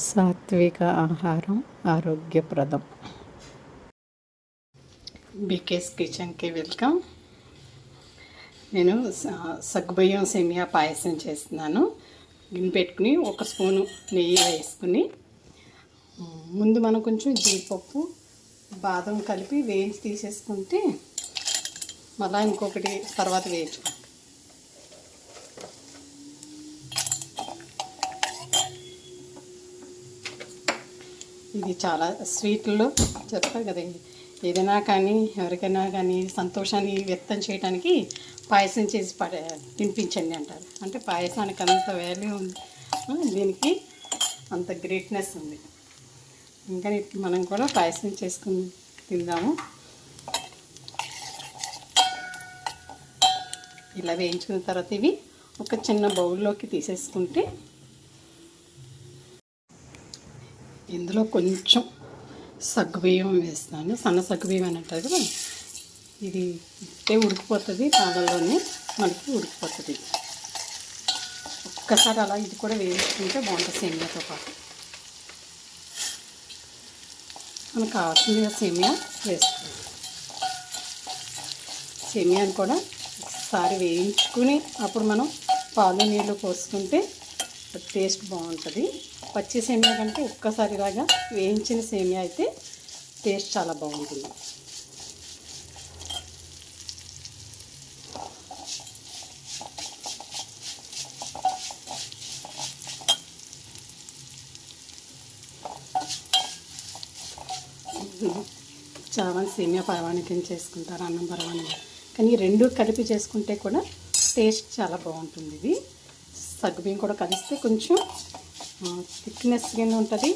సాత్విక ఆహారం ఆరోగ్యప్రదం. బీకేస్ కిచెన్కి వెల్కమ్. నేను సగ్గుబియ్యం సేమియా పాయసం చేస్తున్నాను. గిన్నె పెట్టుకుని ఒక స్పూను నెయ్యి వేసుకుని ముందు మనం కొంచెం జీడిపప్పు బాదం కలిపి వేయించి తీసేసుకుంటే మళ్ళీ ఇంకొకటి తర్వాత వేయించుకోవాలి. ఇది చాలా స్వీట్లో చెప్తారు కదా, ఏదైనా కానీ ఎవరికైనా కానీ సంతోషాన్ని వ్యక్తం చేయడానికి పాయసం చేసి తినిపించండి అంటారు. అంటే పాయసానికి అంత వాల్యూ ఉంది, దీనికి అంత గ్రేట్నెస్ ఉంది. ఇంకా మనం కూడా పాయసం చేసుకుని తిందాము. ఇలా వేయించుకున్న తర్వాత ఇవి ఒక చిన్న బౌల్లోకి తీసేసుకుంటే ఇందులో కొంచెం సగ్గుబియ్యం వేస్తాను. సన్న సగ్గుబియ్యం అని అంటారు కదా, ఇది ఇట్టే ఉడికిపోతుంది, పాలల్లోనే మనకి ఉడికిపోతుంది. ఒక్కసారి అలా ఇది కూడా వేయించుకుంటే బాగుంటుంది సేమియాతో పాటు. మనకు కావాల్సిన సేమియా వేస్తాం. సేమియాని కూడా ఒకసారి వేయించుకుని అప్పుడు మనం పాలు నీళ్ళు పోసుకుంటే టేస్ట్ బాగుంటుంది. పచ్చి సేమియా కంటే ఒక్కసారి ఇలాగా వేయించిన సేమియా అయితే టేస్ట్ చాలా బాగుంటుంది. చాలామంది సేమియా పరవానికి చేసుకుంటారు, అన్నం పరవానికి, కానీ రెండు కలిపి చేసుకుంటే కూడా టేస్ట్ చాలా బాగుంటుంది. ఇది సగ్గుబియ్యం కూడా కలిస్తే కొంచెం థిక్నెస్ కింద ఉంటుంది,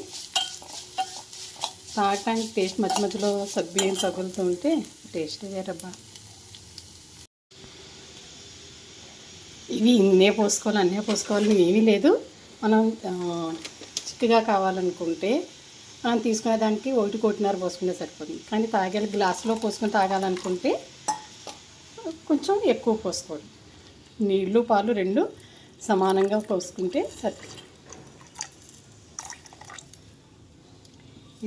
తాగటానికి టేస్ట్ మధ్య మధ్యలో సగ్గుబియ్యం తగులుతూ ఉంటే టేస్ట్ వేరబ్బా. ఇవి ఇన్నే పోసుకోవాలి అన్నే పోసుకోవాలి ఏమీ లేదు. మనం చిక్కగా కావాలనుకుంటే మనం తీసుకునే దానికి 1.5 పోసుకుంటే సరిపోతుంది. కానీ తాగేది గ్లాసులో పోసుకొని తాగాలనుకుంటే కొంచెం ఎక్కువ పోసుకోవాలి. నీళ్ళు పాలు రెండు సమానంగా పోసుకుంటే సరిపోతుంది.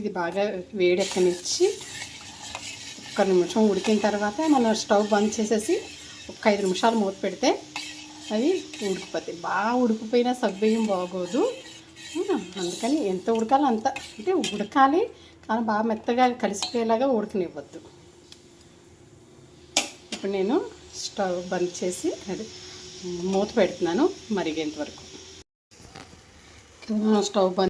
ఇది బాగా వేడెక్కనిచ్చి 1 నిమిషం ఉడికిన తర్వాత మనం స్టవ్ బంద్ చేసేసి ఒక 5 నిమిషాలు మూత పెడితే అవి ఉడికిపోతాయి. బాగా ఉడికిపోయినా సగ్గుబియ్యం బాగోదు, అందుకని ఎంత ఉడకాలో అంత, అంటే ఉడకాలి కానీ బాగా మెత్తగా కలిసిపోయేలాగా ఉడకనివ్వద్దు. ఇప్పుడు నేను స్టవ్ బంద్ చేసి మూత పెడుతున్నాను మరిగేంత వరకు. స్టవ్ బంద్